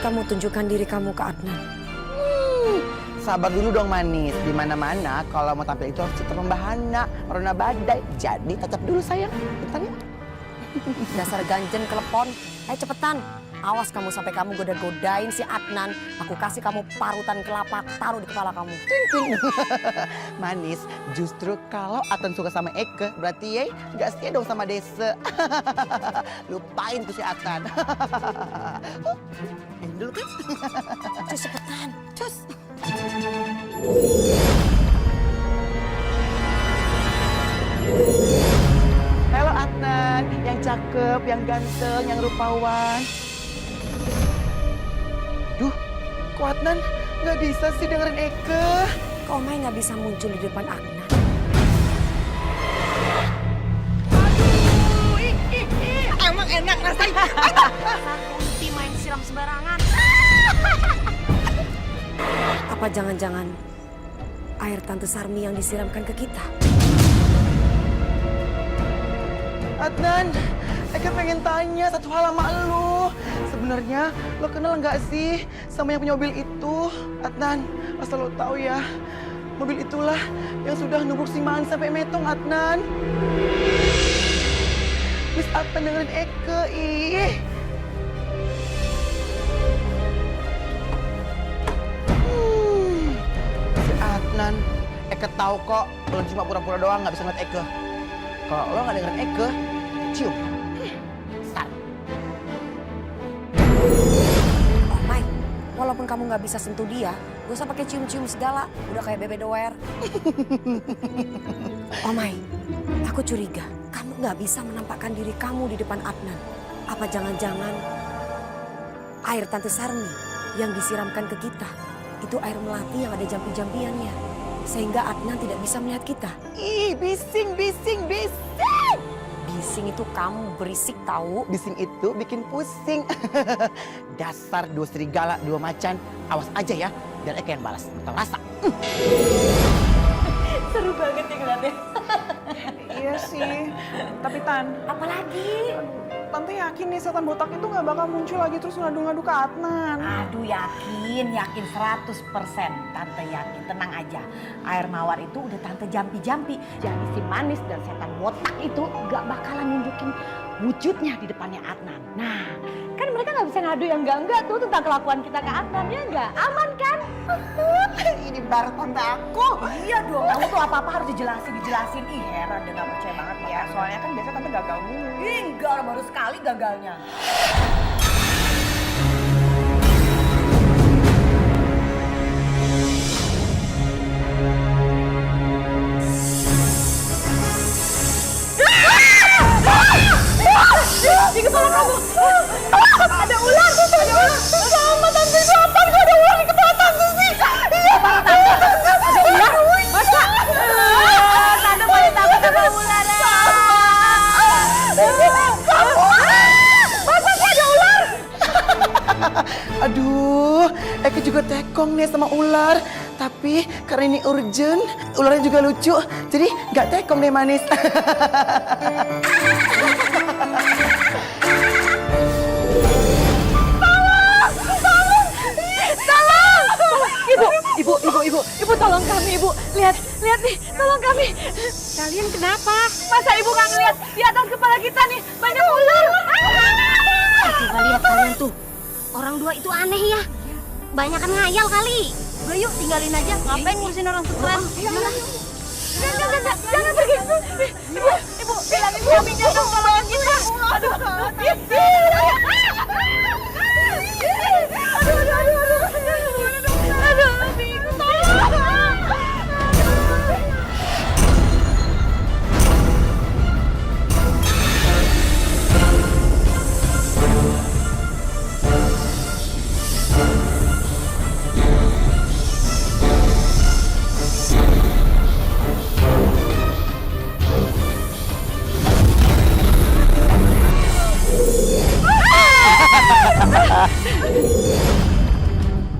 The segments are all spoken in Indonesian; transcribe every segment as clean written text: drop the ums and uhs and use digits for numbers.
kamu tunjukkan diri kamu ke Adnan. Sabar dulu dong manis. Di mana-mana kalau mau tampil itu harus citra pembahana, warna badai. Jadi tetap dulu sayang. Bentar ya. Dasar ganjen kelepon. Ayo cepetan. Awas kamu sampai kamu goda-godain si Adnan. Aku kasih kamu parutan kelapa, taruh di kepala kamu. Manis, justru kalau Adnan suka sama Eke, berarti ya gak setia dong sama Desa. Lupain tuh si Adnan. Dulu kan? Cus cepetan, cus. Halo Adnan, yang cakep, yang ganteng, yang rupawan. Duh, kok Adnan nggak bisa sih dengerin Eke? Kok Mai nggak bisa muncul di depan Adnan? Emang enak rasanya. Kunti main siram sembarangan. Apa jangan-jangan air Tante Sarmi yang disiramkan ke kita? Adnan, Eke pengen tanya satu hal sama lu. Sebenarnya lo kenal nggak sih sama yang punya mobil itu? Adnan, asal lo tahu ya, mobil itulah yang sudah nubuk si Man sampai metong, Adnan. Please Adnan dengerin Eke, ih. Si Adnan, Eke tahu kok lo cuma pura-pura doang nggak bisa ngeliat Eke. Kalau lo nggak dengerin Eke, cium. Start. Oh Mai, walaupun kamu nggak bisa sentuh dia, gak usah pakai cium-cium segala. Udah kayak bebe doer. Oh Mai, aku curiga kamu nggak bisa menampakkan diri kamu di depan Adnan. Apa jangan-jangan air Tante Sarmi yang disiramkan ke kita itu air melati yang ada jampi-jampiannya, sehingga Adnan tidak bisa melihat kita. Ih, bising. Bising itu kamu berisik tahu. Bising itu bikin pusing. Dasar dua serigala, dua macan. Awas aja ya, biar Eke yang balas. Tahu rasa. Seru banget ya ngeliatnya. Iya sih, tapi Tan, Apalagi? Tante yakin nih setan botak itu nggak bakal muncul lagi terus ngadu-ngadu ke Adnan. Aduh yakin 100%. Tante yakin, tenang aja. Air mawar itu udah tante jampi-jampi. Jadi si manis dan setan botak itu gak bakalan nunjukin wujudnya di depannya Adnan. Nah, kan mereka gak bisa ngadu yang enggak tuh tentang kelakuan kita ke Adnan, ya enggak? Aman kan? Ini baru tante aku. Iya dong, kamu tuh apa-apa harus dijelasin. Ih heran deh, gak percaya banget Ya, soalnya kan biasa tante gagal mulu. Enggak, baru sekali gagalnya. Di kepala kamu ada ular, sama tante itu apa? Kok ada ular di kepala tante sih? Iya, kepala tante ada ular. Masa? Tante paling takut sama ular. Masa sih ada ular? Aduh, Eke juga tekong nih sama ular. Tapi karena ini urgent, ularnya juga lucu. Jadi nggak tekong deh manis. Ibu tolong kami, Ibu. Lihat nih, tolong kami. Kalian kenapa? Masa Ibu nggak ngeliat di atas kepala kita nih banyak ular? Coba lihat kalian tuh. Orang dua itu aneh ya. Banyakan ngayal kali. Udah yuk, tinggalin aja. Ngapain ngurusin orang stres? Jangan pergi. Ibu, bilangin suaminya dong kalau kita. Aduh, bingung.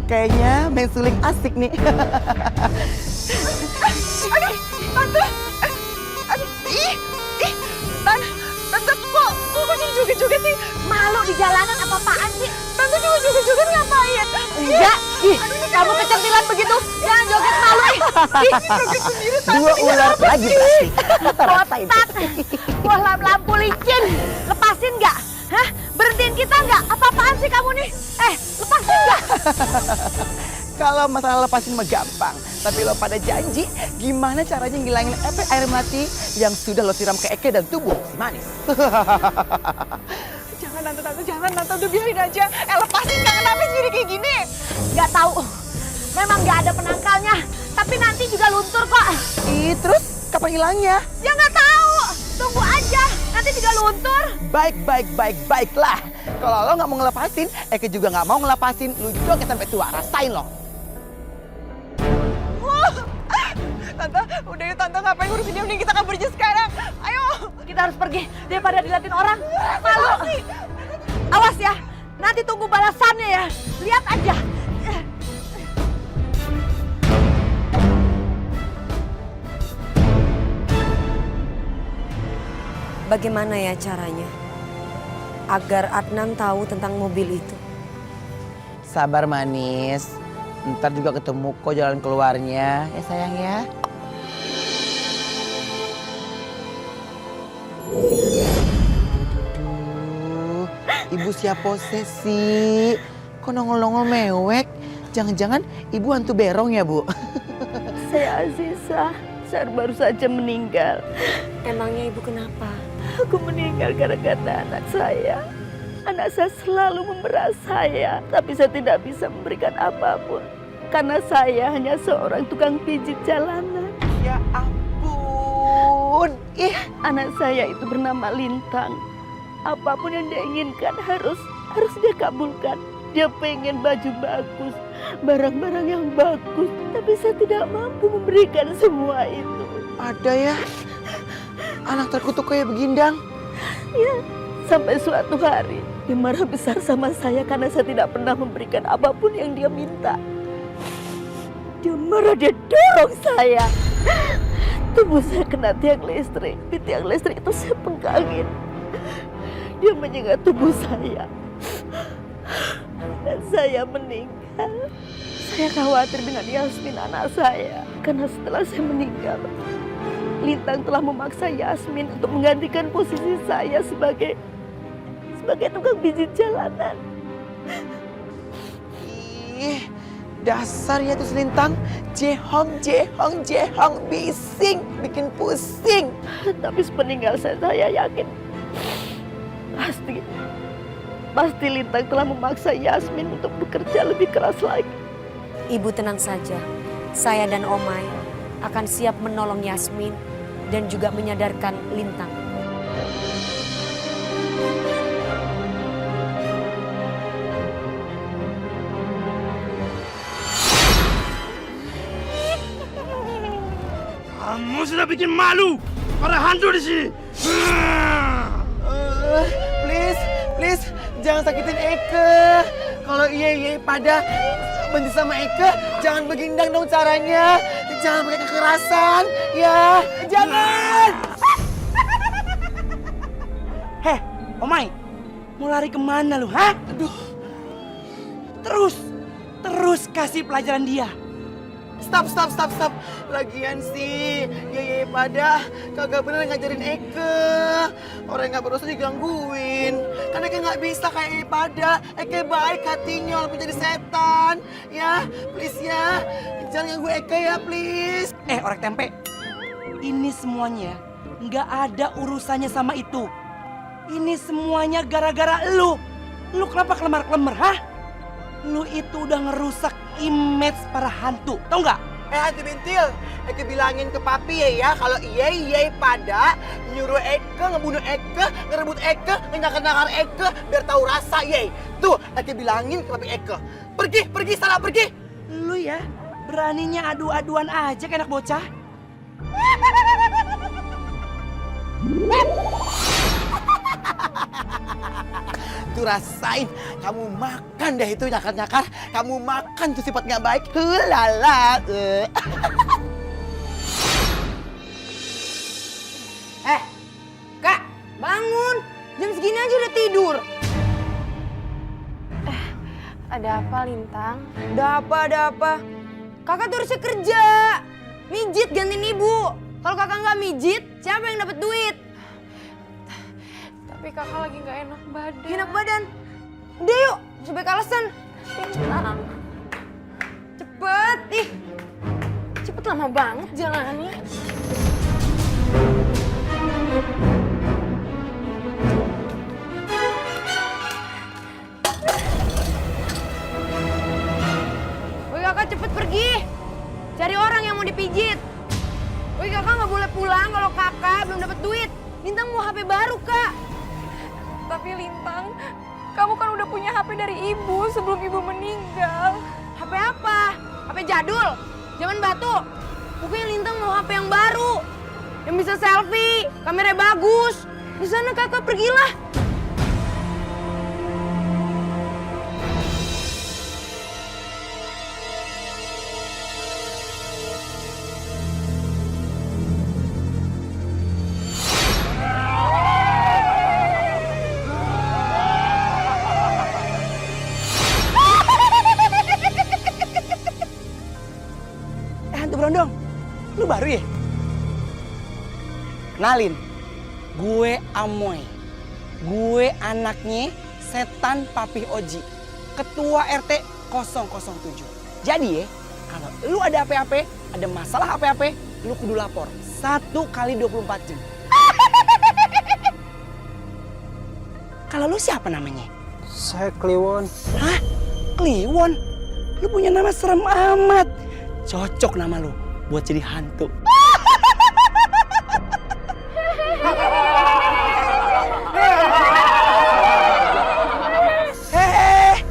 Kayaknya main suling asik nih. Tante, aduh, tante kok jadi joget-joget sih? Malu di jalanan apa-apaan sih? Tante juga ngapain? Enggak, ih, kamu kecantilan begitu, jangan joget malu. Dua ular lagi pasti. Botak, wah lampu licin, lepasin nggak? Hah? Berhentiin kita nggak? Apa-apaan sih kamu nih? Lepasin nggak? Kalau masalah lepasin mah gampang. Tapi lo pada janji gimana caranya ngilangin efek air mati yang sudah lo siram ke Eke dan tubuh si Manis. Jangan tante, jangan tante, udah biarin aja. Lepasin, nggak kenapa jadi kayak gini. Nggak tahu. Memang nggak ada penangkalnya. Tapi nanti juga luntur kok. Ih, terus kapan hilangnya? Ya nggak tahu. Tunggu aja. Nanti juga luntur. Baiklah. Kalau lo nggak mau ngelepasin, Eke juga nggak mau ngelepasin. Lu joget sampai tua, rasain lo. Tante, udah yuk tante, ngapain ngurusin dia, mending kita kabur aja sekarang. Ayo. Kita harus pergi daripada diliatin orang. Malu. Awas ya. Nanti tunggu balasannya ya. Lihat aja. Bagaimana ya caranya agar Adnan tahu tentang mobil itu? Sabar Manis. Ntar juga ketemu kok jalan keluarnya. Ya sayang ya. Aduh, ibu siap posesi. Kok nongol-nongol mewek? Jangan-jangan ibu hantu berong ya, Bu? Saya Aziza, saya baru saja meninggal. Emangnya ibu kenapa? Aku meninggal gara-gara anak saya. Anak saya selalu memerah saya, tapi saya tidak bisa memberikan apapun. Karena saya hanya seorang tukang pijit jalanan. Ya ampun. Anak saya itu bernama Lintang. Apapun yang dia inginkan harus dia kabulkan. Dia pengen baju bagus, barang-barang yang bagus, tapi saya tidak mampu memberikan semua itu. Ada ya? Anak terkutuk kayak begindang. Ya, sampai suatu hari dia marah besar sama saya karena saya tidak pernah memberikan apapun yang dia minta. Dia marah, dia dorong saya. Tubuh saya kena tiang listrik. Di tiang listrik itu saya pegangin. Dia menyengat tubuh saya. Dan saya meninggal. Saya khawatir dengan Yasmin anak saya. Karena setelah saya meninggal, Lintang telah memaksa Yasmin untuk menggantikan posisi saya sebagai tukang pijit jalanan. Ih, dasar ya tuh Lintang. Jehong, bising, bikin pusing. Tapi sepeninggal saya yakin pasti Lintang telah memaksa Yasmin untuk bekerja lebih keras lagi. Ibu tenang saja. Saya dan Omai akan siap menolong Yasmin dan juga menyadarkan Lintang. Kamu sudah bikin malu para hantu di sini. Please, jangan sakitin Eke. Kalau iya pada benci sama Eke, jangan begindang dong caranya. Jangan pakai kekerasan, ya. Jangan. Heh, Omai, mau lari kemana lu, hah? Aduh, Terus kasih pelajaran dia. stop. Lagian sih, ya pada kagak bener ngajarin Eke. Orang nggak berdosa digangguin. Kan Eke nggak bisa kayak pada. Eke baik hatinya walaupun jadi setan. Ya, please ya. Jangan ganggu Eke ya, please. Orek tempe, ini semuanya nggak ada urusannya sama itu. Ini semuanya gara-gara lu. Lu kenapa kelemar-kelemar, hah? Lu itu udah ngerusak image para hantu, tau nggak? Hantu bintil, Eke bilangin ke papi ya kalau iya pada nyuruh Eke, ngebunuh Eke, ngerebut Eke, ngenyakar Eke biar tahu rasa ye. Tuh, Eke bilangin ke papi Eke. Pergi, salah pergi. Lu ya, beraninya adu-aduan aja kayak anak bocah. Tuh rasain, kamu makan deh itu nyakar-nyakar. Kamu makan tuh sifat nggak baik. Hulala. Kak, bangun. Jam segini aja udah tidur. Ada apa, Lintang? Ada apa? Kakak tuh harusnya kerja. Mijit gantiin ibu. Kalau kakak nggak mijit, siapa yang dapat duit? Tapi kakak lagi nggak enak badan. Enak badan. Udah yuk, sebaik alasan. Lintang. Cepet, ih. Cepet lama banget jalanannya. Woi kakak cepet pergi. Cari orang yang mau dipijit. Woi kakak nggak boleh pulang kalau kakak belum dapat duit. Lintang mau HP baru kak. Tapi Lintang, kamu kan udah punya HP dari ibu sebelum ibu meninggal. HP apa? HP jadul? Zaman batu? Pokoknya Lintang mau HP yang baru. Yang bisa selfie, kameranya bagus. Di sana kakak pergilah. Hantu berondong, lu baru ya? Kenalin, gue Amoy. Gue anaknya setan Papi Oji, ketua RT 007. Jadi ya, kalau lu ada apa-apa, ada masalah apa-apa, lu kudu lapor 1 kali 24 jam. Kalau lu siapa namanya? Saya Kliwon. Hah? Kliwon? Lu punya nama serem amat. Cocok nama lu buat jadi hantu. Hehehe,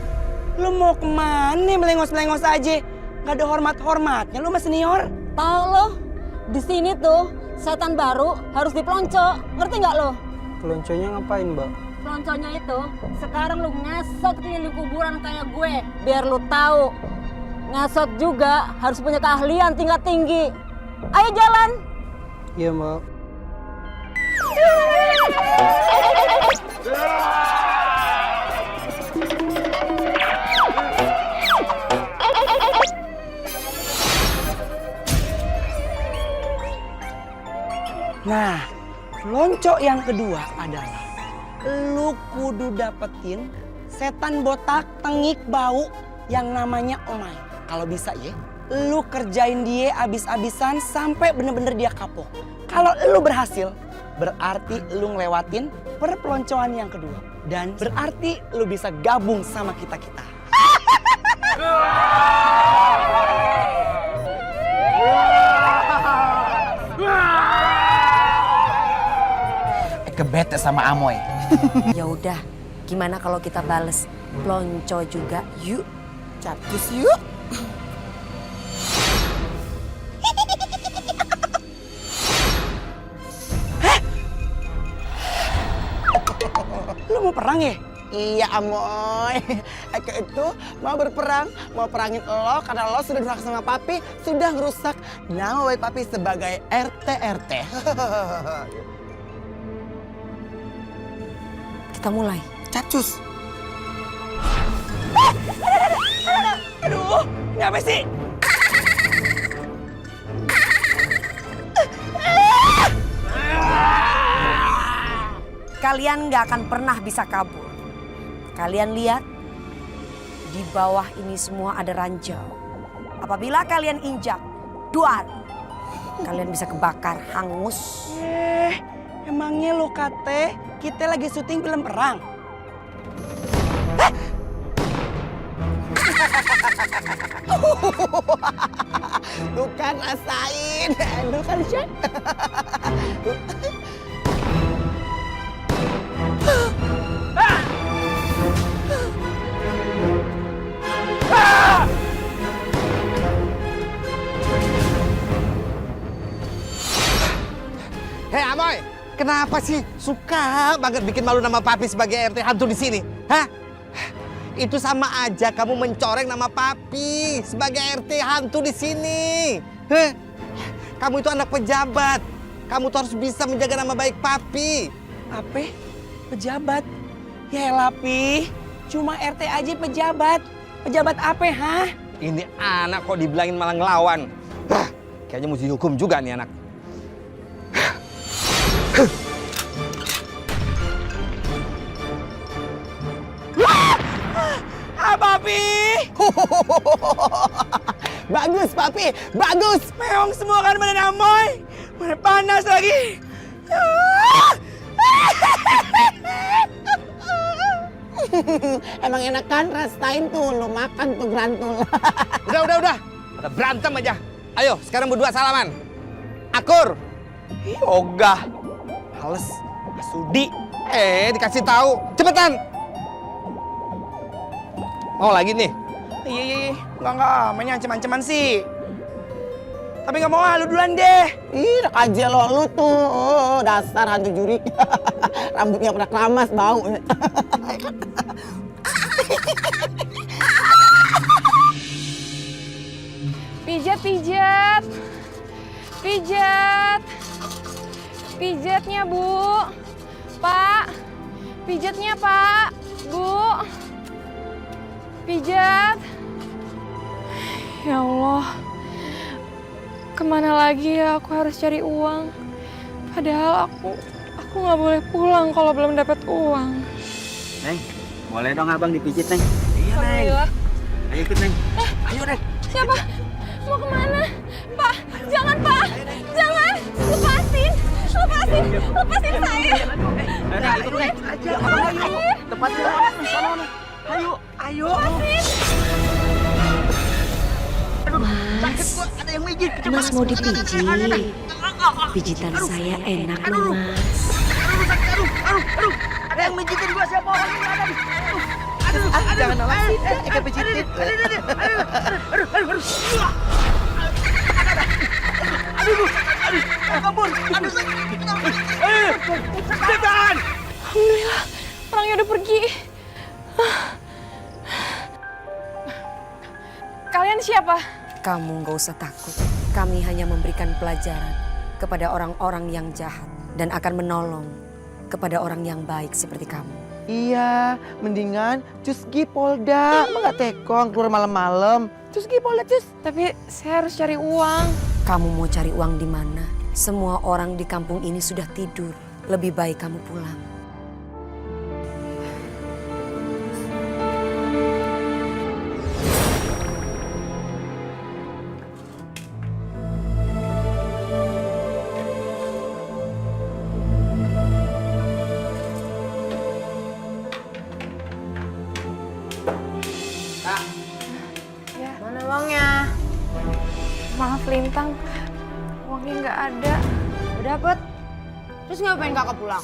lu mau kemana melengos-melengos aja? Gak ada hormat-hormatnya lu sama senior. Tahu lo, di sini tuh setan baru harus dipelonco. Ngerti nggak lo? Pelonconya ngapain, Mbak? Pelonconya itu sekarang lu ngesot keliling kuburan kayak gue, biar lu tahu. Ngesot juga harus punya keahlian tingkat tinggi. Ayo jalan. Iya, Mbak. Nah, lonco yang kedua adalah lu kudu dapetin setan botak tengik bau yang namanya Omai. Kalau bisa ya, lu kerjain dia abis-abisan sampai bener-bener dia kapok. Kalau lu berhasil, berarti lu ngelewatin perpeloncoan yang kedua. Dan berarti lu bisa gabung sama kita-kita. Kebete sama Amoy. Ya udah, gimana kalau kita bales pelonco juga? Yuk, capcus yuk. Lu mau perang ya? Iya Amoy, Eke itu mau berperang, mau perangin lo karena lo sudah durhaka sama Papi, sudah ngerusak nama baik Papi sebagai RT. Kita mulai. Capcus. Aduh, ini apa sih? Kalian nggak akan pernah bisa kabur. Kalian lihat, di bawah ini semua ada ranjau. Apabila kalian injak, duar, kalian bisa kebakar, hangus. Emangnya lo kate kita lagi syuting film perang? Lu kan rasain, lu kan Syek. Hei Amoy, kenapa sih suka banget bikin malu nama Papi sebagai RT hantu di sini? Hah? Itu sama aja kamu mencoreng nama Papi sebagai RT hantu di sini. Heh. Kamu itu anak pejabat. Kamu tuh harus bisa menjaga nama baik Papi. Apa? Pejabat? Ya Lapi, cuma RT aja pejabat. Pejabat apa, ha? Ini anak kok dibilangin malah ngelawan. Kayaknya mesti dihukum juga nih anak. Papi! Bagus, Papi. Bagus. Meong semua kan mana namoy. Mana panas lagi. Emang enak kan rasain tuh lo makan tuh grantul. Udah. Pada berantem aja. Ayo, sekarang berdua salaman. Akur. Ogah. Males. Sudi. Dikasih tahu. Cepetan. Mau lagi nih? Iya. Enggak. Mainnya ancam-ancaman sih. Tapi nggak mau, lu duluan deh. Ih, aja lu tuh. Dasar hantu jurik. Rambutnya pernah keramas, bau. Pijat. Pijatnya, Bu. Pak. Pijatnya, Pak. Bu. Pijat. Ya Allah. Kemana lagi ya aku harus cari uang? Padahal aku nggak boleh pulang kalau belum dapat uang. Neng, boleh dong abang dipijit, Neng? Iya, Neng. Ayo ikut, Neng. Ayo, Neng. Siapa? Mau kemana? Pak, jangan Pak, jangan. Lepasin saya. Neng, ikut, Neng. Lepasin. Tepat ya. Ayo. Mas mau dipijit. Pijitan saya enak loh, Mas. Ada yang mijitin gua siapa orang ini ada nih. Jangan nolak sih. Eka pijitin. Alhamdulillah, orangnya udah pergi. Kalian siapa? Kamu nggak usah takut. Kami hanya memberikan pelajaran kepada orang-orang yang jahat dan akan menolong kepada orang yang baik seperti kamu. Iya, mendingan cus gi Polda. Emang gak tekong keluar malam-malam. Cus gi Polda, cus. Tapi saya harus cari uang. Kamu mau cari uang di mana? Semua orang di kampung ini sudah tidur. Lebih baik kamu pulang. Mana uangnya? Maaf Lintang, uangnya nggak ada. Dapet. Terus ngapain kakak pulang?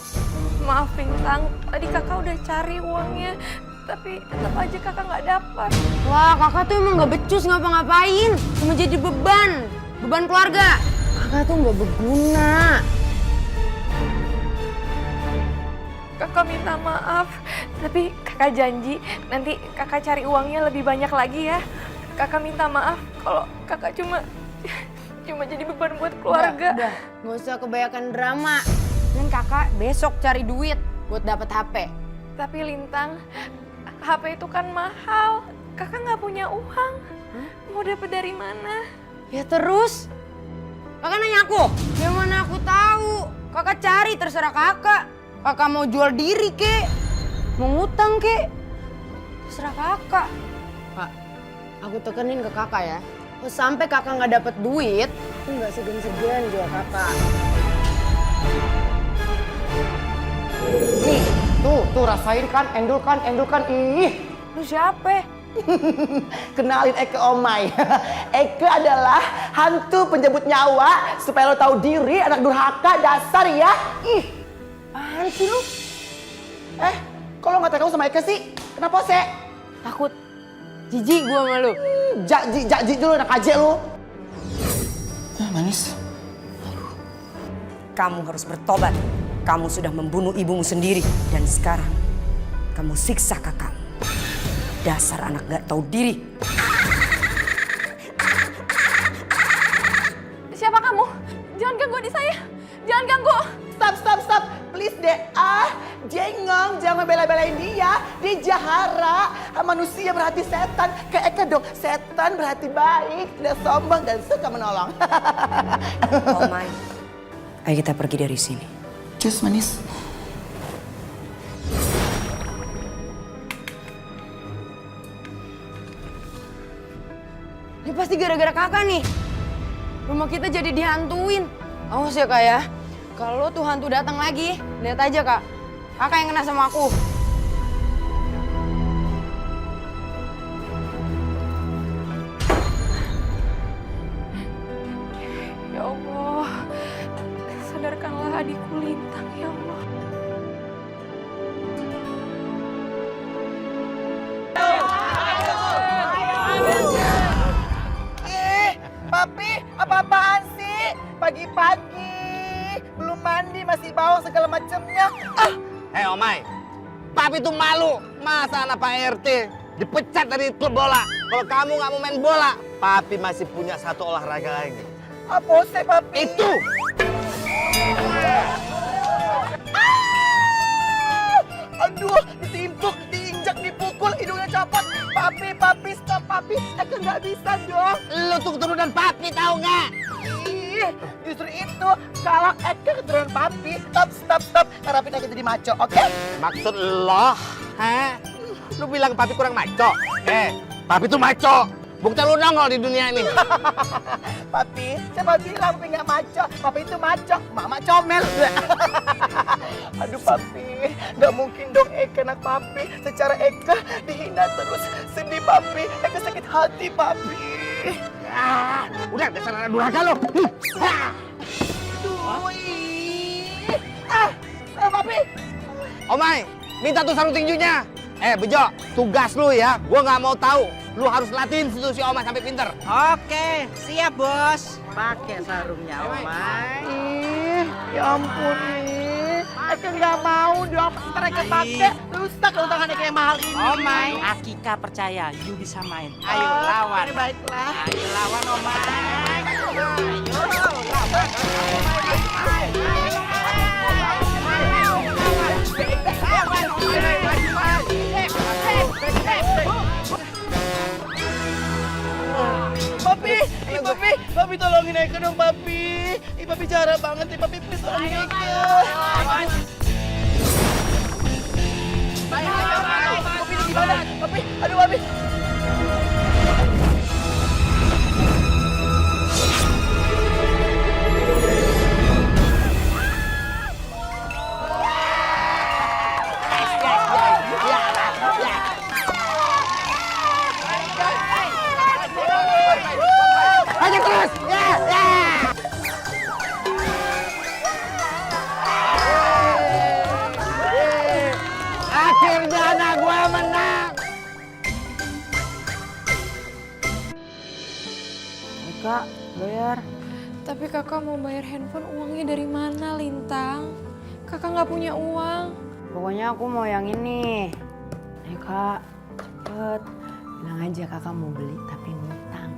Maaf Lintang, tadi kakak udah cari uangnya, tapi tetap aja kakak nggak dapat. Wah, kakak tuh emang nggak becus ngapa-ngapain. Cuma jadi beban keluarga. Kakak tuh nggak berguna. Kakak minta maaf, tapi kakak janji nanti kakak cari uangnya lebih banyak lagi ya. Kakak minta maaf kalau kakak cuma jadi beban buat keluarga. Udah, nggak usah kebanyakan drama. Dan kakak besok cari duit buat dapet HP. Tapi Lintang, HP itu kan mahal. Kakak nggak punya uang. Mau dapet dari mana? Ya terus? Kakak nanya aku? Ya mana aku tahu. Kakak cari terserah kakak. Kakak mau jual diri kek, mau ngutang kek, terserah kakak. Kak, aku tekenin ke kakak ya. Sampai kakak nggak dapet duit, aku nggak segan-segan jual kakak. Nih, tuh rasain kan, endul kan. Ih, Lu siapa? kenalin Eke Omai. Eke adalah hantu penjemput nyawa. Supaya lo tahu diri, anak durhaka, dasar ya. Ih, apaan sih lu? Kok lo nggak tahu sama Eke sih? Kenapa sih? Takut, jijik gua sama lu. Jakji dulu, anak aja lu. Manis. Kamu harus bertobat. Kamu sudah membunuh ibumu sendiri. Dan sekarang kamu siksa kakakmu. Dasar anak gak tahu diri. Siapa kamu? Jangan ganggu adik saya. Jangan ganggu. Stop. Please deh. jengong, jangan bela-belain dia. Dia jahara, manusia berhati setan. Kayak Eka dong, setan berhati baik, tidak sombong dan suka menolong. Oh my. Ayo kita pergi dari sini. Cus manis. Ini pasti gara-gara kakak nih. Rumah kita jadi dihantuin. Awas ya kak ya. Kalau tuh hantu datang lagi, lihat aja kak. Kakak yang kena sama aku. Ya Allah, sadarkanlah adikku Lintang ya Allah. Papi, apa-apaan sih? Pagi-pagi, belum mandi, masih bau segala macamnya. Hei Omai, Papi tuh malu. Masa anak Pak RT dipecat dari klub bola. Kalau kamu nggak mau main bola, Papi masih punya satu olahraga lagi. Apa sih, Papi? Itu. Aduh, ditimpuk, diinjak, dipukul, hidungnya copot. Papi, stop, Papi. Eka nggak bisa dong. Lu tuh keturunan Papi tahu nggak? Ih, justru itu. Kalau Eka keturunan Papi, stop. Harapin Eka jadi maco, oke? Maksud lo, lu bilang Papi kurang maco? Papi tuh maco. Bukti lu nongol di dunia ini. Papi, siapa bilang Papi nggak maco? Papi itu maco, Mama comel. Aduh Papi, nggak mungkin dong Eka anak Papi. Secara Eka dihina terus, sedih Papi. Eka sakit hati Papi. Udah, dasar anak durhaka lo. Papi. Omai, minta tuh sarung tinjunya. Bejo, tugas lu ya. Gua nggak mau tahu. Lu harus latihin situ si Omai sampai pinter. Oke, siap bos. Pakai sarungnya Omai. Ih, ya ampun nih. Eka nggak mau dong. Ntar Eka pakai, rusak kalau tangan Eka yang mahal ini. Omai, Akika percaya, you bisa main. Ayo lawan. Baiklah. Ayo lawan Omai. Ayo lawan. Papi tolongin Eka dong Papi. Papi jahat banget nih Papi, please tolongin Eka. Papi gimana? Papi, aduh Papi. Ayo terus. Akhirnya anak gua menang. Kak, bayar. Tapi kakak mau bayar handphone, uangnya dari mana Lintang? Kakak nggak punya uang. Pokoknya aku mau yang ini. Kak, cepet. Bilang aja kakak mau beli tapi ngutang.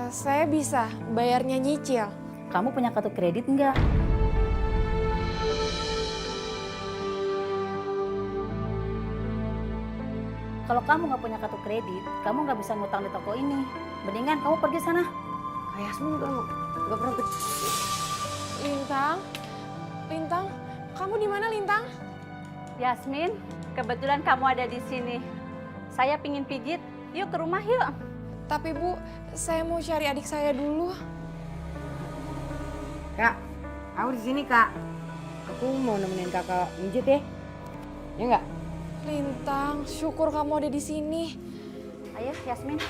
Saya bisa bayarnya nyicil. Kamu punya kartu kredit nggak? Kalau kamu nggak punya kartu kredit, kamu nggak bisa ngutang di toko ini. Mendingan kamu pergi sana. Kayak Yasmin kamu nggak pernah Lintang, kamu di mana Lintang? Yasmin, kebetulan kamu ada di sini. Saya pingin pijit. Yuk ke rumah yuk. Tapi Bu, saya mau cari adik saya dulu. Kak, aku di sini kak. Aku mau nemenin kakak mijit ya. Ya nggak? Lintang, syukur kamu ada di sini. Ayo Yasmin.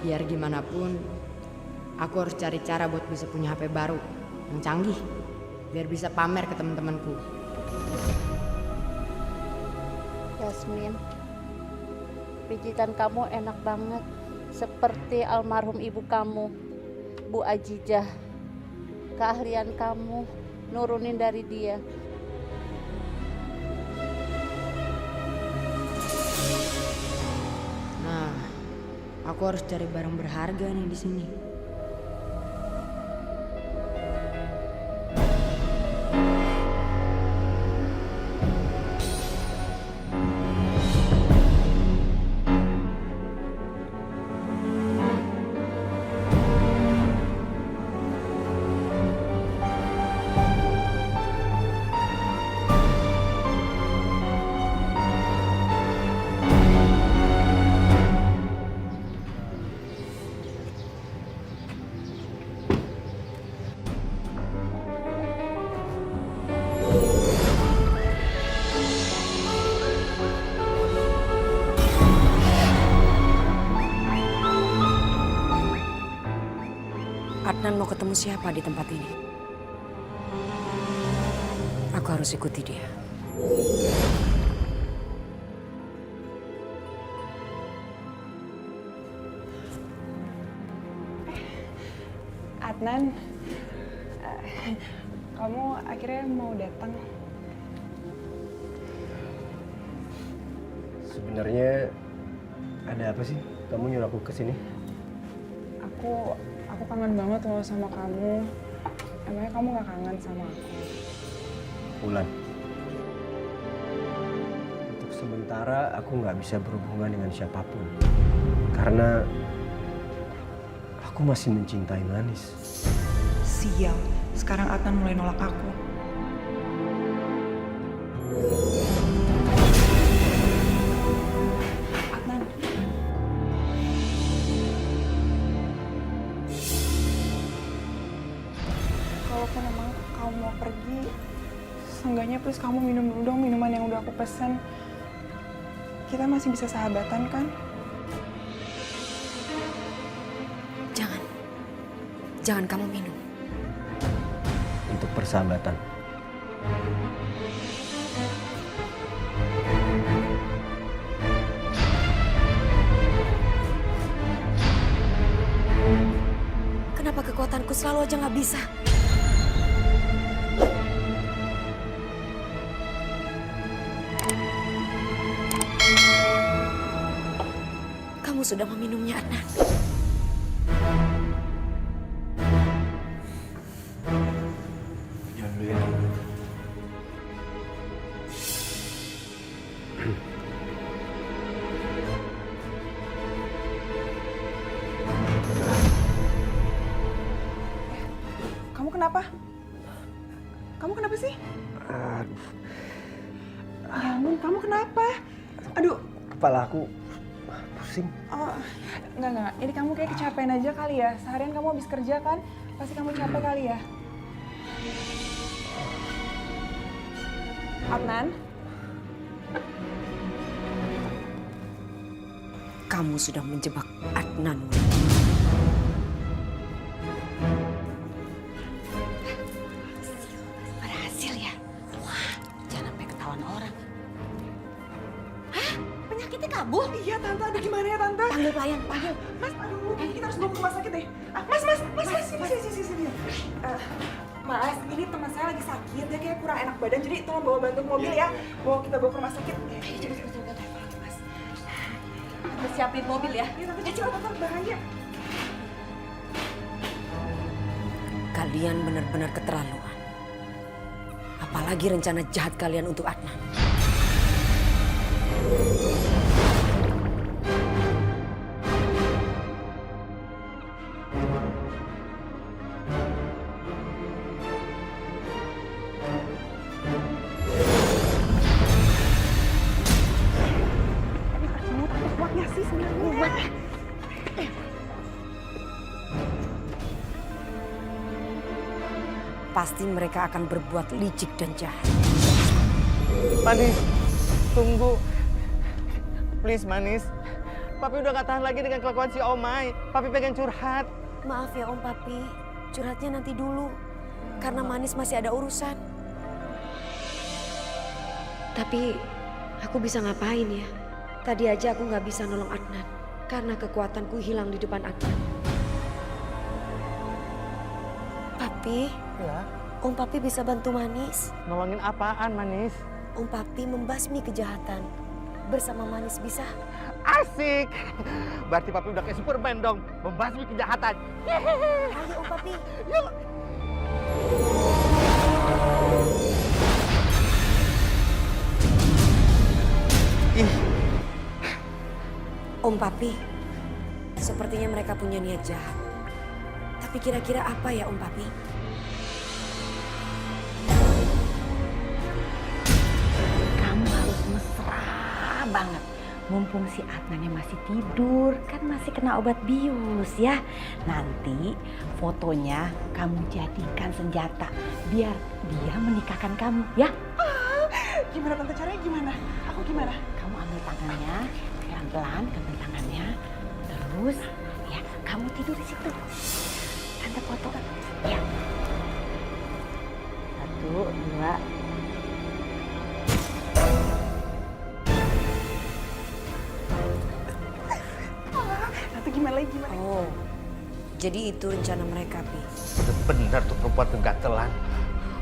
Biar gimana pun, aku harus cari cara buat bisa punya HP baru yang canggih. Biar bisa pamer ke teman-temanku. Yasmin, pijitan kamu enak banget. Seperti almarhum ibu kamu, Bu Ajijah. Keahlian kamu nurunin dari dia. Nah, aku harus cari barang berharga nih di sini. Adnan mau ketemu siapa di tempat ini. Aku harus ikuti dia. Adnan, kamu akhirnya mau datang. Sebenarnya ada apa sih? Kamu nyuruh aku ke sini? Aku kangen banget loh sama kamu. Emangnya kamu gak kangen sama aku? Wulan. Untuk sementara aku nggak bisa berhubungan dengan siapapun. Karena aku masih mencintai Manis. Sial, sekarang Adnan mulai nolak aku. Adnan. Kalaupun emang kamu mau pergi, seenggaknya please kamu minum dulu dong minuman yang udah aku pesen. Kita masih bisa sahabatan kan? Jangan kamu minum. Untuk persahabatan. Kenapa kekuatanku selalu aja nggak bisa? Kamu sudah meminumnya, Adnan. Jangan dulu ya. Kamu kenapa? Kamu kenapa sih? Aduh, Ya ampun, kamu kenapa? Aduh, kepala aku pusing. oh, enggak. Ini kamu kayak kecapean aja kali ya. Seharian kamu habis kerja kan? Pasti kamu capek kali ya. Adnan? Kamu sudah menjebak Adnan. Berhasil ya? Wah, jangan sampai ketahuan orang. Hah? Penyakitnya kabur? Iya tante, aduh gimana ya tante? Panggil pelayan, panggil. Mas, aduh, kita harus bawa ke rumah sakit deh. Mas, sini. Mas, ini teman saya lagi sakit, dia kayak kurang enak badan, jadi tolong bawa bantu mobil ya. Kita bawa ke rumah sakit. Coba, Mas. Siapin mobil ya. Iya tante, coba tante, bahaya. Kalian benar-benar keterlaluan. Apalagi rencana jahat kalian untuk Adnan. Kuatnya sih sebenarnya. Pasti mereka akan berbuat licik dan jahat. Manis, tunggu. Please, Manis. Papi udah gak tahan lagi dengan kelakuan si Omai. Papi pengen curhat. Maaf ya Om Papi, curhatnya nanti dulu. Karena Manis masih ada urusan. Tapi aku bisa ngapain ya? Tadi aja aku nggak bisa nolong Adnan. Karena kekuatanku hilang di depan Adnan. Papi, Ya, Om Papi bisa bantu Manis. nolongin apaan, Manis? Om Papi membasmi kejahatan. Bersama Manis bisa? Asik. Berarti Papi udah kayak Superman dong. Membasmi kejahatan. Ayo Om Papi. Yuk. Ih, Om Papi, sepertinya mereka punya niat jahat. Tapi kira-kira apa ya Om Papi? Kamu harus mesra banget. Mumpung si Adnannya masih tidur, kan masih kena obat bius ya. Nanti fotonya kamu jadikan senjata biar dia menikahkan kamu ya. Gimana tante, caranya gimana? Aku gimana? Kamu ambil tangannya, pelan-pelan ambil tangannya. Terus ya kamu tidur di situ. Tante foto. Ya. 1, 2. Tante gimana lagi gimana? Oh, jadi itu rencana mereka, Pi. Bener tuh perempuan kegatelan.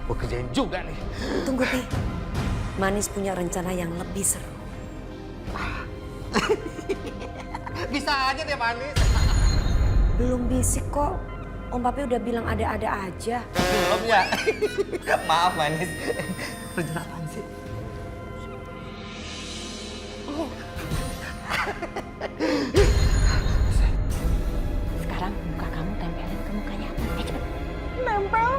Gue kerjain juga nih. Tunggu, Pi. Manis punya rencana yang lebih seru. Bisa aja deh Manis. Belum bisik kok. Om Papi udah bilang ada-ada aja. Belum ya? Maaf Manis. Rencana apaan sih? Sekarang muka kamu tempelin ke mukanya. Cepet. Nempel.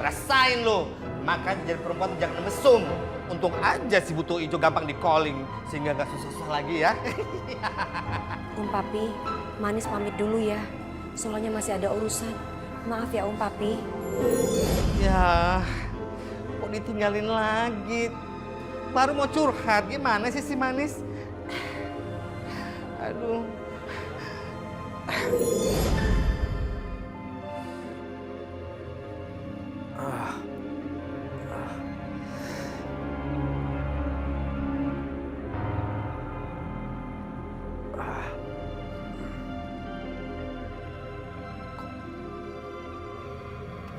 Rasain lo. Makanya jadi perempuan tuh jangan mesum. Untung aja si Butuh Ijo gampang di calling. Sehingga gak susah-susah lagi ya. Om Papi, Manis pamit dulu ya. Soalnya masih ada urusan. Maaf ya Om Papi. Ya, kok ditinggalin lagi? Baru mau curhat, gimana sih si Manis? Aduh.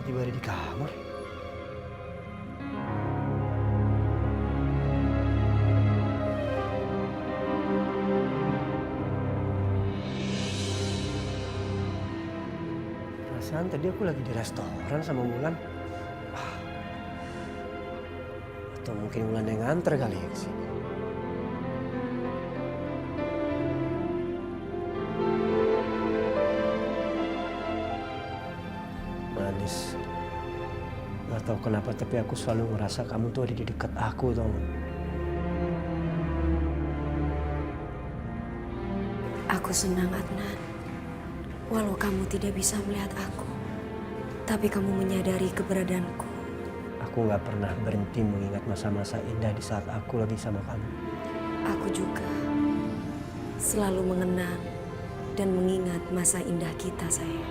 Tiba-tiba ada di kamar. Perasaan tadi aku lagi di restoran sama Wulan. Atau mungkin Wulan yang nganter kali ya ke sini. Manis. Gak tahu kenapa tapi aku selalu ngerasa kamu tuh ada di dekat aku, tau gak? Aku senang Adnan. Walau kamu tidak bisa melihat aku, tapi kamu menyadari keberadaanku. Aku gak pernah berhenti mengingat masa-masa indah di saat aku lagi sama kamu. Aku juga selalu mengenang dan mengingat masa indah kita, sayang.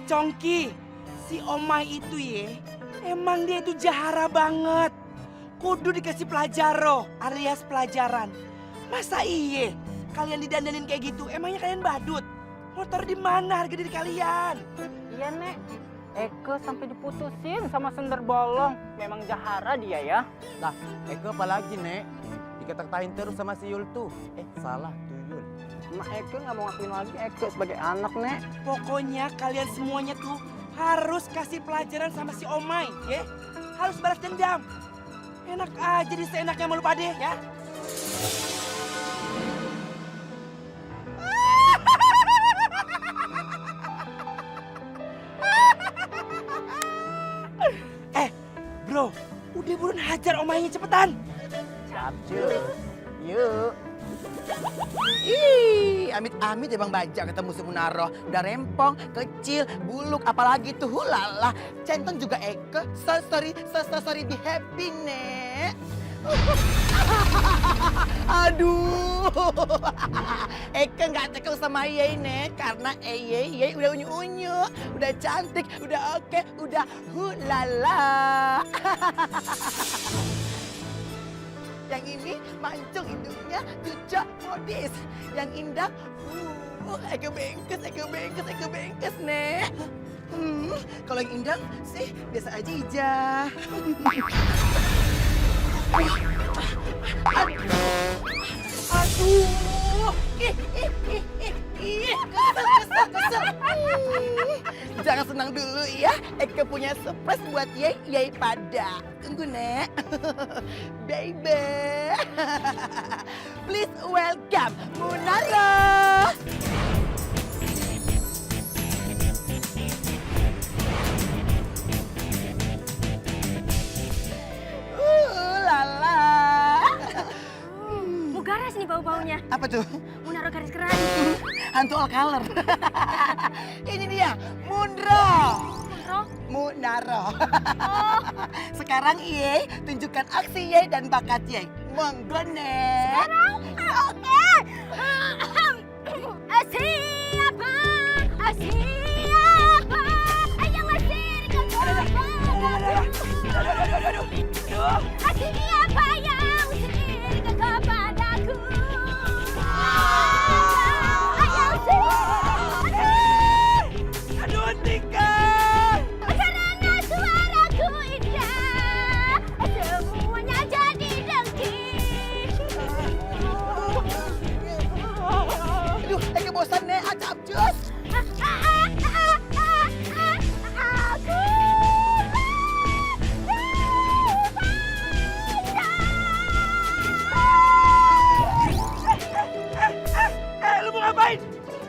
Congki, si Omai itu ya, emang dia itu jahara banget. Kudu dikasih pelajaro, alias pelajaran. Masa iye kalian didandanin kayak gitu? Emangnya kalian badut? Motor di mana harga diri kalian? Iya, Nek. Eke sampai diputusin sama sender bolong. Memang jahara dia ya. Lah, Eke apalagi, Nek? Dikata-katain terus sama si Yul tuh. Salah, Tuyul. Mak Eke nggak mau ngakuin lagi Eke sebagai anak, Nek. Pokoknya kalian semuanya tuh harus kasih pelajaran sama si Omai, ya? Harus balas dendam. Enak aja di seenaknya sama lu pade, ya? Bro, udah buruan hajar Omainya cepetan. Siap, Cus. Yuk. Ih, amit-amit ya Bang Baja ketemu si Munaro. Udah rempong, kecil, buluk, apalagi tuh hulala. Centong juga Eke. So sorry, be happy, Nek. Aduh, Eke nggak tekel sama Yey, Nek. Karena Yey udah unyu-unyu, udah cantik, udah oke, udah hulala. Yang ini mancung hidungnya, cucok modis. Yang indah, Eke bengkes, Nek. Kalau yang indah sih biasa aja Ija. Aduh, kesel. Jangan senang dulu ya, Eke punya surprise buat Yey pada. Tunggu, Nek. Baby. Please welcome Munaro. Lala. Mugaras nih bau-baunya. Apa tuh? Munaro garis keran. Hantu all color. Ini dia, Munro. Munaro. Sekarang Yey, tunjukkan aksi Yey dan bakat Yey. Monggo, Nek. Oke. Siapa? Ayo ngasih ke siapa yang usir kepadaku? Ayo Aduh, Tika. karena suaraku indah, semuanya jadi dengki. Aduh, Eke bosan, Nek. Acap jus. Lu mau ngapain?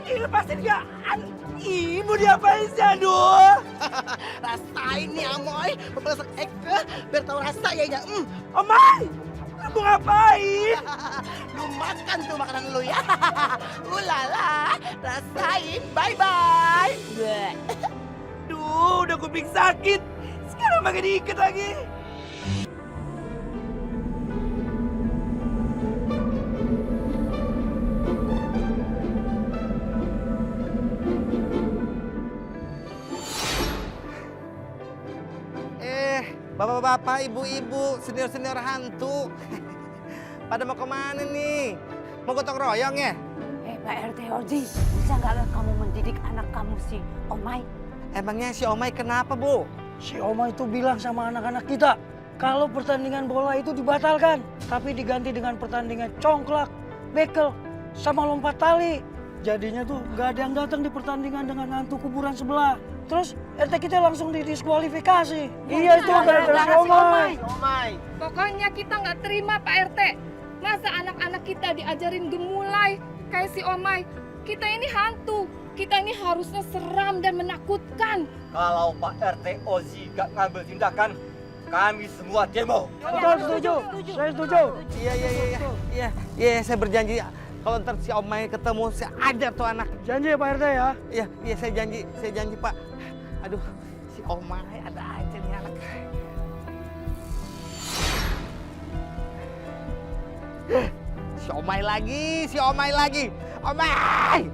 Ih, lepasin gak? Ih, mau diapain sih, aduh? Rasain nih, Amoy. Pepelesak Eke biar tahu rasa ya. Omay! Lu mau ngapain? Lu makan tuh makanan lu ya. Ulala, rasain. Bye-bye. Duh, udah kuping sakit. Sekarang makin diikat lagi. Bapak-bapak, ibu-ibu, senior-senior hantu. Pada mau kemana nih? Mau gotong royong ya? Pak RT Oji, bisa nggak kamu mendidik anak kamu si Omay? Emangnya si Omay kenapa, Bu? Si Oma itu bilang sama anak-anak kita, kalau pertandingan bola itu dibatalkan, tapi diganti dengan pertandingan congklak, bekel, sama lompat tali. Jadinya tuh nggak ada yang datang di pertandingan dengan hantu kuburan sebelah. Terus RT kita langsung didiskualifikasi. Iya itu gara-gara si Omay. Pokoknya kita nggak terima Pak RT. Masa anak-anak kita diajarin gemulai kayak si Omay. Kita ini hantu. Kita ini harusnya seram dan menakutkan. Kalau Pak RT Ozi gak ngambil tindakan, kami semua demo. Betul, setuju. Saya setuju. Iya, saya berjanji. Kalau ntar si Omay ketemu, saya ajar tuh anak. Janji ya Pak RT ya? Iya, saya janji Pak. Aduh, si Omay ada aja nih anak. Si Omay lagi. Omay!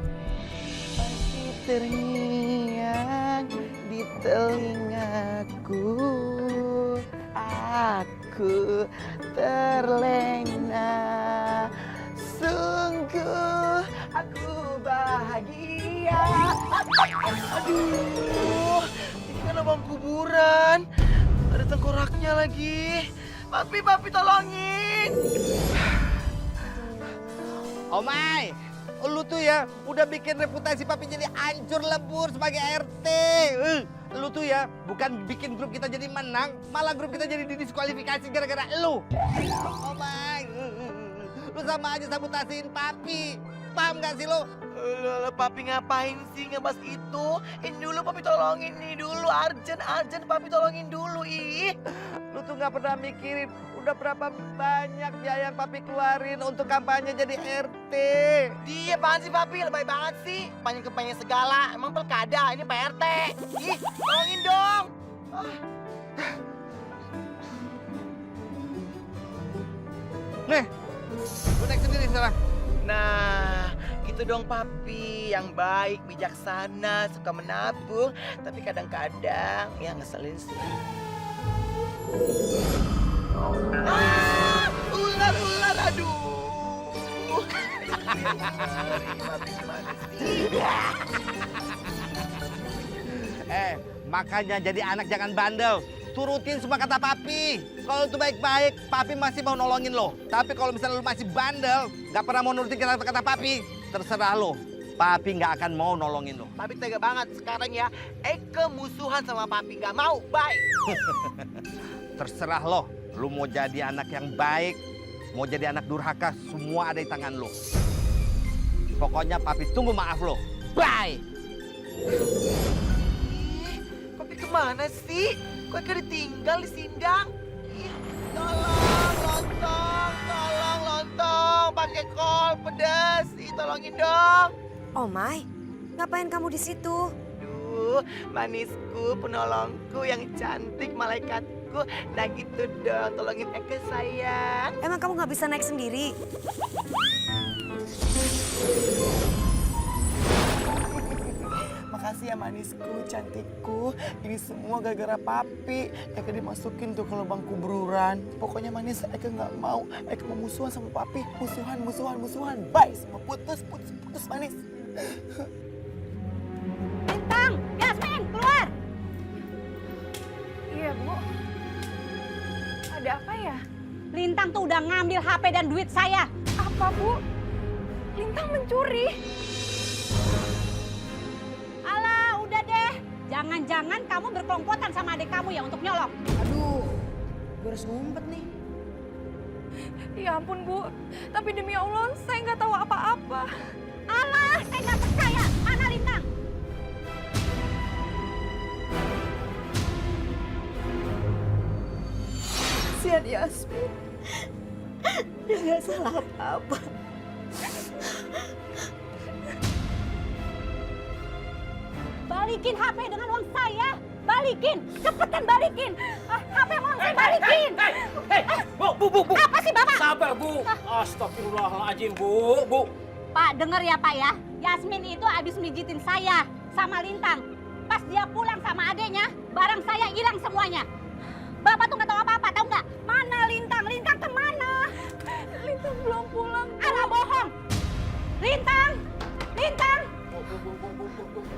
Masih terngiang di telingaku. Aku terlena. Sungguh aku bahagia. Aduh, ini kan abang kuburan. Ada tengkoraknya lagi. Papi tolongin. Omay, lu tuh ya udah bikin reputasi papi jadi hancur lebur sebagai RT. Lu tuh ya bukan bikin grup kita jadi menang, malah grup kita jadi didiskualifikasi gara-gara lu. Omay, lu sama aja sabotasiin papi. Paham gak sih lu? Papi ngapain sih ngebahas itu? Ini dulu papi tolongin nih dulu. Arjen papi tolongin dulu ih. Lu tuh gak pernah mikirin Udah berapa banyak biaya yang papi keluarin untuk kampanye jadi RT. Dia apaan sih papi? Lebay banget sih. Kampanye segala. Emang pilkada, ini Pak RT. Ih, tolongin dong. Nih, lu naik sendiri sekarang. Nah, gitu dong papi. Yang baik, bijaksana, suka menabung. Tapi kadang-kadang ya ngeselin sih. Ular, aduh. Makanya jadi anak jangan bandel. Turutin semua kata papi. Kalau itu baik-baik, papi masih mau nolongin lo. Tapi kalau misalnya lo masih bandel, gak pernah mau nurutin kata papi, terserah lo. Papi gak akan mau nolongin lo. Papi tega banget sekarang ya. Eke musuhan sama papi, gak mau. Bye. Terserah lo. Lo mau jadi anak yang baik, mau jadi anak durhaka, semua ada di tangan lo. Pokoknya papi tunggu maaf lo. Bye. Papi kemana sih? Kok Eke ditinggal di sindang? Ih, tolong lontong, pakai kol pedas. Ih, tolongin dong. Oh Mai, ngapain kamu di situ? Duh, manisku, penolongku yang cantik, malaikatku. Nah gitu dong, tolongin Eke sayang. Emang kamu nggak bisa naik sendiri? Makasih ya manisku, cantikku. Ini semua gara-gara papi. Eke dimasukin tuh ke lubang kuburan. Pokoknya manis, Eke nggak mau. Eke mau musuhan sama papi. Musuhan. Bye, semua putus manis. Lintang, Yasmin, keluar. Iya, Bu. Ada apa ya? Lintang tuh udah ngambil HP dan duit saya. Apa, Bu? Lintang mencuri. Alah, udah deh. Jangan-jangan kamu berkelompotan sama adik kamu ya untuk nyolong. Aduh, gue harus ngumpet nih. Ya ampun, Bu. Tapi demi Allah, saya nggak tahu apa-apa. Alah, saya nggak percaya. Mana Lintang? Kasihan Yasmin. Dia nggak salah apa-apa. Balikin HP dengan uang saya. Balikin, cepetan balikin. HP uang saya balikin. Bu. Apa sih Bapak? Sabar, Bu. Astagfirullahaladzim, Bu. Pak, denger ya Pak ya. Yasmin itu habis mijitin saya sama Lintang. Pas dia pulang sama adeknya, barang saya hilang semuanya. Bapak tuh nggak tahu apa-apa, tahu nggak? Mana Lintang? Lintang kemana? Lintang belum pulang. Alah bohong. Lintang.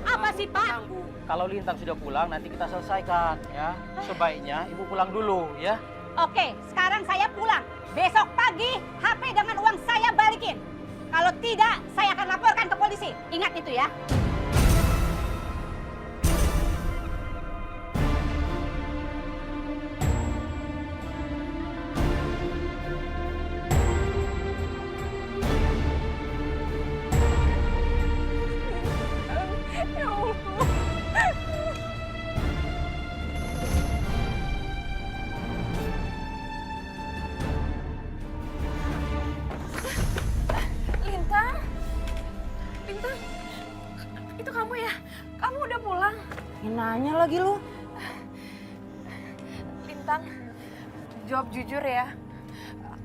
Apa sih Pak? Tenang, Bu. Kalau Lintang sudah pulang, nanti kita selesaikan ya. Sebaiknya Ibu pulang dulu ya. Oke, sekarang saya pulang. Besok pagi HP dengan uang saya balikin. Kalau tidak, saya akan laporkan ke polisi. Ingat itu ya. Ya Allah. Lintang, itu kamu ya? Kamu udah pulang? Nanya lagi lu. Lintang, jawab jujur ya.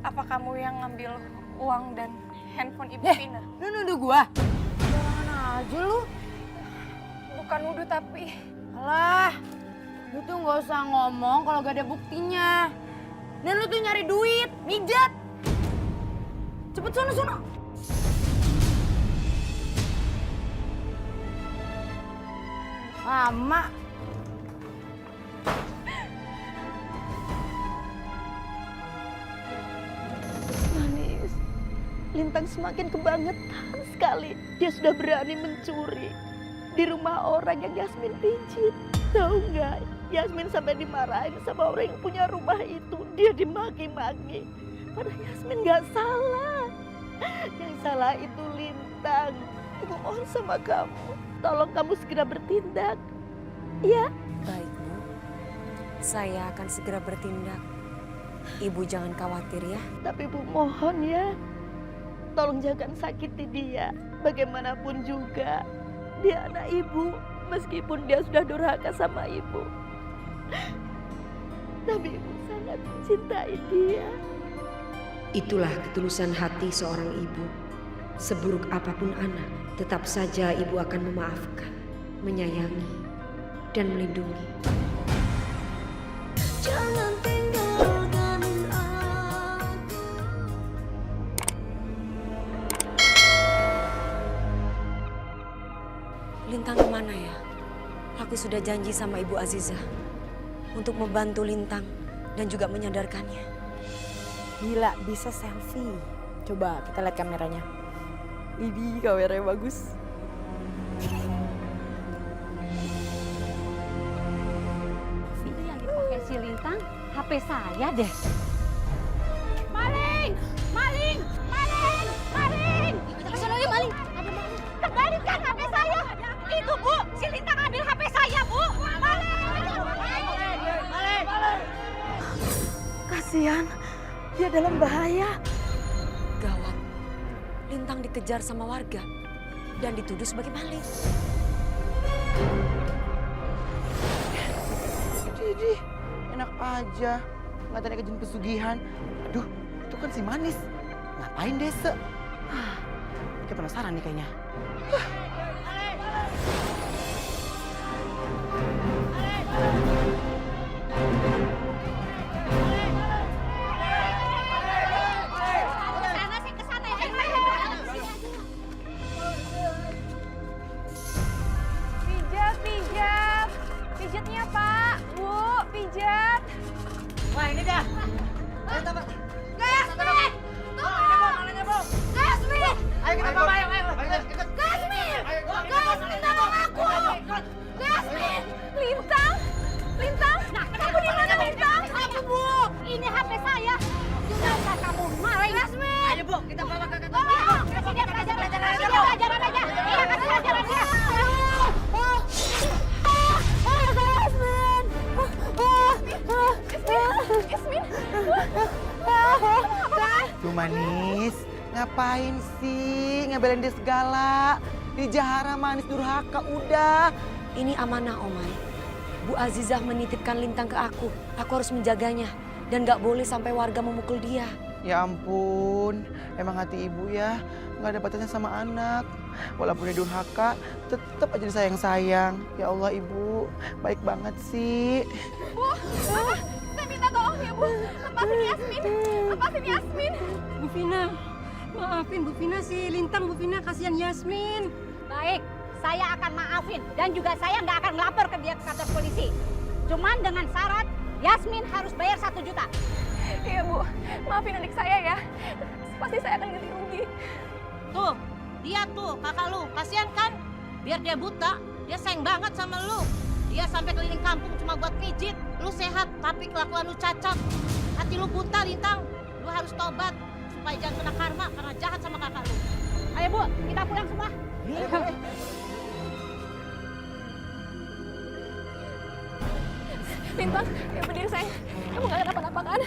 Apa kamu yang ngambil uang dan handphone Ibu Vina? Lu nuduh gua? Jangan aja lu. Bukan nuduh tapi... Alah, lu tuh nggak usah ngomong kalau gak ada buktinya. Dan lu tuh nyari duit, mijat. Cepet sono. Lama. Manis, Lintang semakin kebangetan sekali. Dia sudah berani mencuri di rumah orang yang Yasmin pijit. Tahu nggak? Yasmin sampai dimarahin sama orang yang punya rumah itu. Dia dimaki-maki. Padahal Yasmin nggak salah. Yang salah itu Lintang. Ibu mohon sama kamu, tolong kamu segera bertindak. Ya? Baik, Bu. Saya akan segera bertindak. Ibu jangan khawatir ya. Tapi Bu mohon ya, tolong jangan sakiti dia. Bagaimanapun juga, dia anak Ibu, meskipun dia sudah durhaka sama Ibu. Tapi Ibu sangat mencintai dia. Itulah ketulusan hati seorang ibu. Seburuk apapun anak, tetap saja ibu akan memaafkan, menyayangi, dan melindungi. Jangan tinggalkan aku. Lintang kemana ya? Aku sudah janji sama Ibu Aziza untuk membantu Lintang dan juga menyadarkannya. Gila, bisa selfie. Coba kita lihat kameranya. Widih, kameranya bagus. Itu yang dipakai si Lintang, HP saya deh. Maling! Maling! Maling! Maling! Kesana yuk maling! Ada maling! Kembalikan HP saya! Itu Bu, si Lintang ambil HP saya Bu! Maling! Maling! Kasihan, dia dalam bahaya. Gawat, Lintang dikejar sama warga dan dituduh sebagai maling. Didi, enak aja. Ngatain kejadian pesugihan. Aduh, itu kan si Manis. Ngapain desa? Kayak penasaran nih kayaknya. Pijat. Pijatnya Pak, Bu, pijat. Wah ini dah. Gasmin! Tolong! Gasmin! Ayo kita bawa, ayo. Gasmin! Gasmin, tolong aku! Gasmin! Lintang? Lintang? Nah, Kamu di mana, Lintang? Aku, Bu! Ini HP saya. Jangan kamu maling. Gasmin! Ayo Bu, kita bawa ke kantor. Tolong! Kasih dia pelajaran. Kasih dia pelajaran aja. Iya, kasih pelajaran dia. Yasmin? Tuh Manis, ngapain sih ngebelain dia segala? Dijahara Manis durhaka, udah. Ini amanah, Omai. Bu Azizah menitipkan Lintang ke aku. Aku harus menjaganya dan gak boleh sampai warga memukul dia. Ya ampun, emang hati ibu ya nggak ada batasnya sama anak. Walaupun dia durhaka, tetap aja disayang-sayang. Ya Allah ibu, baik banget sih. Bu, saya minta tolong ya Bu. Lepasin Yasmin. Lepasin Yasmin. Bu Vina, maafin Bu Vina si Lintang, Bu Vina kasihan Yasmin. Baik, saya akan maafin dan juga saya nggak akan melapor ke dia ke kantor polisi. Cuman dengan syarat Yasmin harus bayar 1 juta. Iya Bu, maafin adik saya ya. Pasti saya akan ganti rugi. Tuh, dia tuh kakak lu, kasihan kan? Biar dia buta, dia sayang banget sama lu. Dia sampai keliling kampung cuma buat pijit. Lu sehat, tapi kelakuan lu cacat. Hati lu buta, Lintang. Lu harus tobat supaya jangan kena karma karena jahat sama kakak lu. Ayo Bu, kita pulang semua. Lintang, ya berdiri sayang. Kamu gak kenapa-napa kan?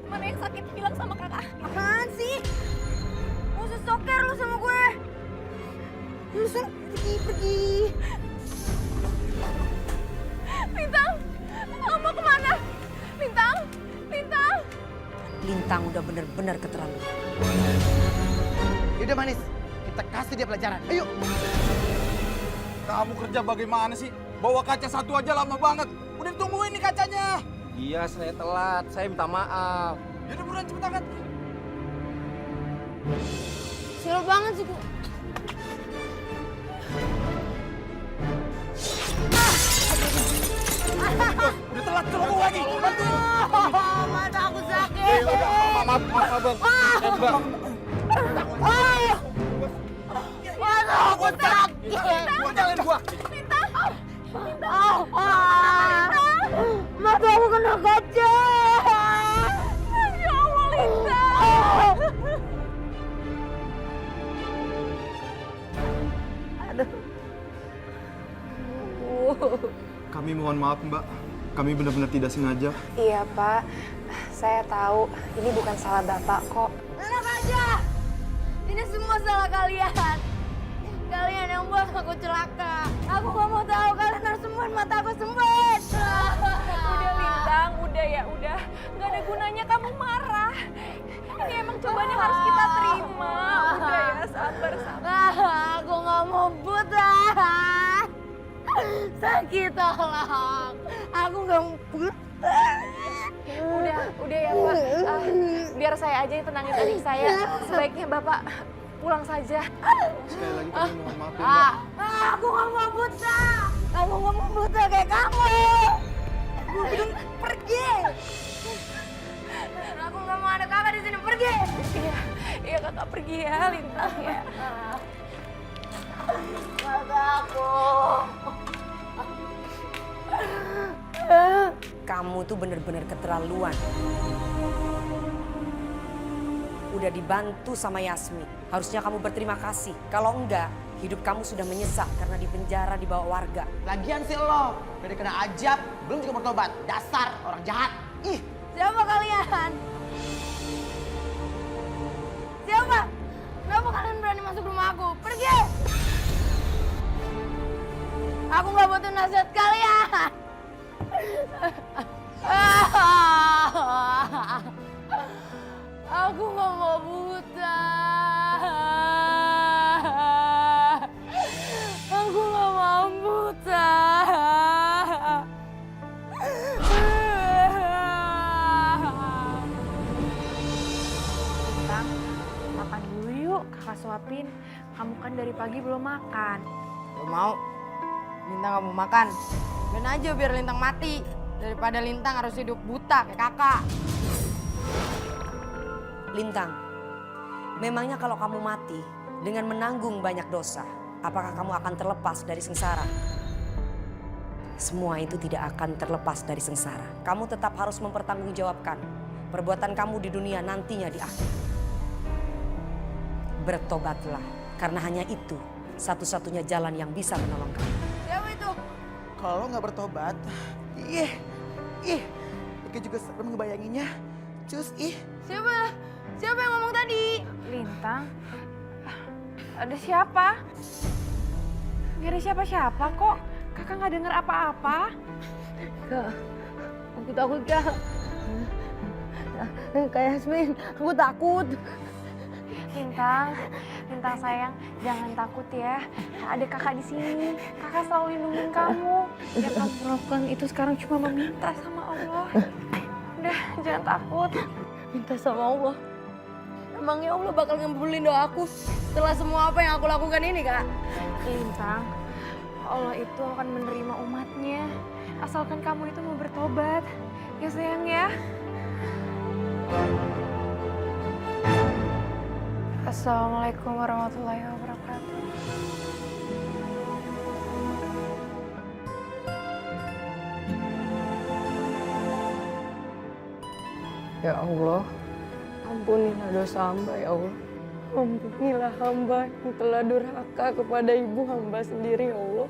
Mana yang sakit bilang sama kakak. Apaan sih? Musuh soker lu sama gue. Lu pergi. Lintang, kamu mau kemana? Lintang, Lintang. Lintang udah bener-bener keterlaluan. Yaudah Manis, kita kasih dia pelajaran. Ayo. Kamu kerja bagaimana sih? Bawa kaca satu aja lama banget. Udah tungguin nih kacanya. Iya, saya telat. Saya minta maaf. Yaudah buruan cepet angkat. Sial banget sih, Bu. Udah telat ceroboh lagi. Bantuin. Mata aku sakit. Maaf, Abang. Bang. Mata aku sakit. Gua jalan gua. Mata aku kena kaca. Ya Allah, Lintang. Kami mohon maaf Mbak, kami benar-benar tidak sengaja. Iya Pak, Saya tahu ini bukan salah Bapak kok. Enak aja. Ini semua salah kalian. Kalian yang buat aku celaka. Aku gak mau tahu, kalian harus sembuhin mata aku, sembuhin. Udah Lintang, udah ya udah. Gak ada gunanya kamu marah. Ini emang cobaan yang harus kita terima. Udah ya, sabar. Aku gak mau buta. Sakit, tolong. Aku gak mau buta. Udah ya Pak. Biar saya aja yang tenangin adik saya. Sebaiknya Bapak pulang saja. Sekali lagi kami mohon maaf ya, Mbak. Aku gak mau buta. Aku gak mau buta kayak kamu. Aku bilang pergi. Aku gak mau ada kakak di sini, pergi. Iya kakak pergi ya Lintang ya. Mata aku. Kamu tuh bener-bener keterlaluan. Udah dibantu sama Yasmin. Harusnya kamu berterima kasih. Kalau enggak, hidup kamu sudah menyesal karena dipenjara di bawah warga. Lagian sih lo, udah kena ajab, belum juga bertobat. Dasar orang jahat. Ih, Siapa kalian? Siapa? Kenapa kalian berani masuk rumah aku? Pergi! Aku gak butuh nasihat kalian. Aku gak mau buta. Aku gak mau buta. Lintang, makan dulu yuk. Kakak suapin. Kamu kan dari pagi belum makan. Gak mau. Lintang gak mau makan. Ben aja biar Lintang mati. Daripada Lintang harus hidup buta kayak kakak. Lintang, memangnya kalau kamu mati dengan menanggung banyak dosa, apakah kamu akan terlepas dari sengsara? Semua itu tidak akan terlepas dari sengsara. Kamu tetap harus mempertanggungjawabkan perbuatan kamu di dunia nantinya di akhir. Bertobatlah, karena hanya itu satu-satunya jalan yang bisa menolong kamu. Siapa itu? kalau lo nggak bertobat, ih, Ika juga serem ngebayanginnya. Cus, ih. Siapa? Siapa yang ngomong tadi? Lintang, ada siapa? Gak ada siapa-siapa kok. Kakak nggak dengar apa-apa. Kak, aku takut Kak. Kak Yasmin, aku takut. Lintang sayang, jangan takut ya. Ada kakak di sini. Kakak selalu lindungin kamu. Yang kamu lakukan itu sekarang cuma meminta sama Allah. Udah, jangan takut. Minta sama Allah. Emangnya Allah bakal ngabulin doa aku setelah semua apa yang aku lakukan ini, Kak? Lintang, Allah itu akan menerima umatnya. Asalkan kamu itu mau bertobat. Ya sayang ya. Assalamualaikum warahmatullahi wabarakatuh. Ya Allah, ampunilah dosa hamba ya Allah. Ampunilah hamba yang telah durhaka kepada ibu hamba sendiri ya Allah.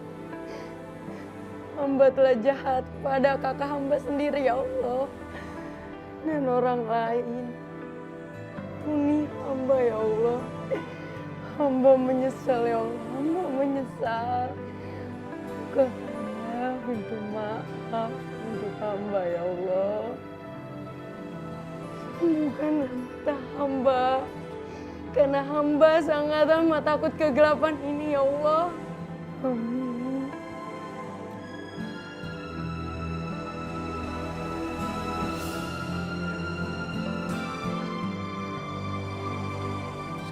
Hamba telah jahat pada kakak hamba sendiri ya Allah. Dan orang lain. Ampuni hamba ya Allah. Hamba menyesal ya Allah. Hamba menyesal. Bukalah pintu maaf untuk hamba ya Allah. Sembuhkan mata hamba. Karena hamba sangat amat takut kegelapan ini ya Allah. Amin.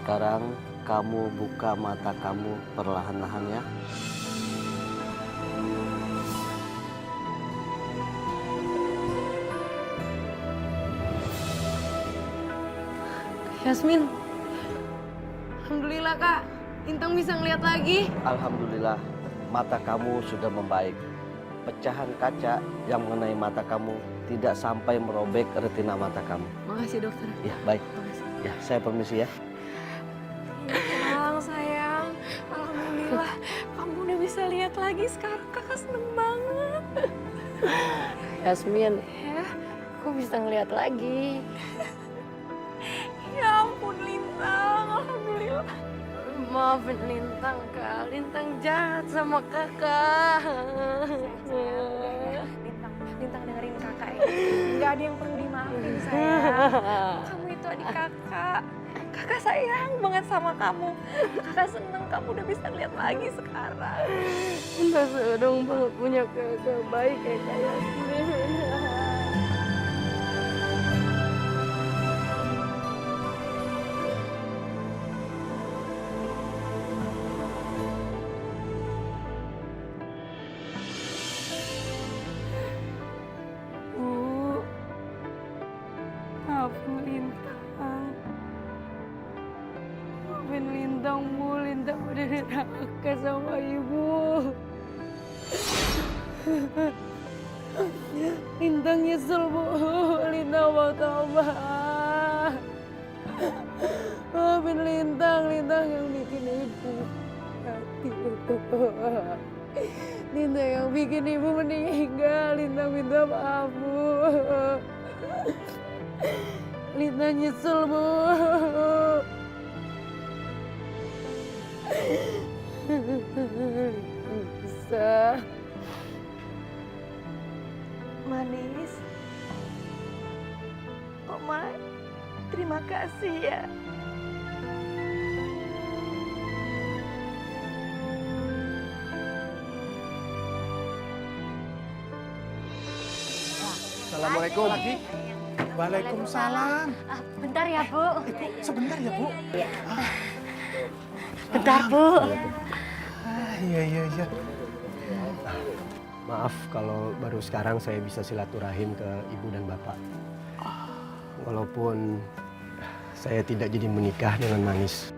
Sekarang kamu buka mata kamu perlahan-lahan ya. Yasmin. Alhamdulillah Kak, Lintang bisa ngeliat lagi. Alhamdulillah, mata kamu sudah membaik. Pecahan kaca yang mengenai mata kamu tidak sampai merobek retina mata kamu. Makasih dokter. Ya, baik. Ya, saya permisi ya. Sayang, alhamdulillah kamu udah bisa lihat lagi sekarang. Kakak seneng banget. Yasmin, Ya, aku bisa ngeliat lagi. Ya ampun Lintang, alhamdulillah. Maafin Lintang Kak, Lintang jahat sama kakak. Lintang dengerin kakak ya. Gak ada yang perlu dimaafin sayang. Kamu itu adik kakak. Kakak sayang banget sama kamu. Kakak seneng kamu udah bisa lihat lagi sekarang. Udah seneng banget punya kakak baik kayak Yasmin. Bu, maafin Lintang. Maafin Lintang, Bu. Lintang udah diraka sama ibu. Lintang nyesel, Bu. Lintang mau tobat. Maafin Lintang, Lintang yang bikin ibu mati. Lintang yang bikin ibu meninggal. Lintang minta maaf, Bu. Lintang nyesel, Bu. Bisa. Manis. Oma, terima kasih ya. Assalamualaikum. Waalaikumsalam. Bentar ya, Bu. Sebentar ya, Bu. Bentar, Bu. Iya. Maaf kalau baru sekarang saya bisa silaturahim ke ibu dan bapak. Walaupun saya tidak jadi menikah dengan Manis.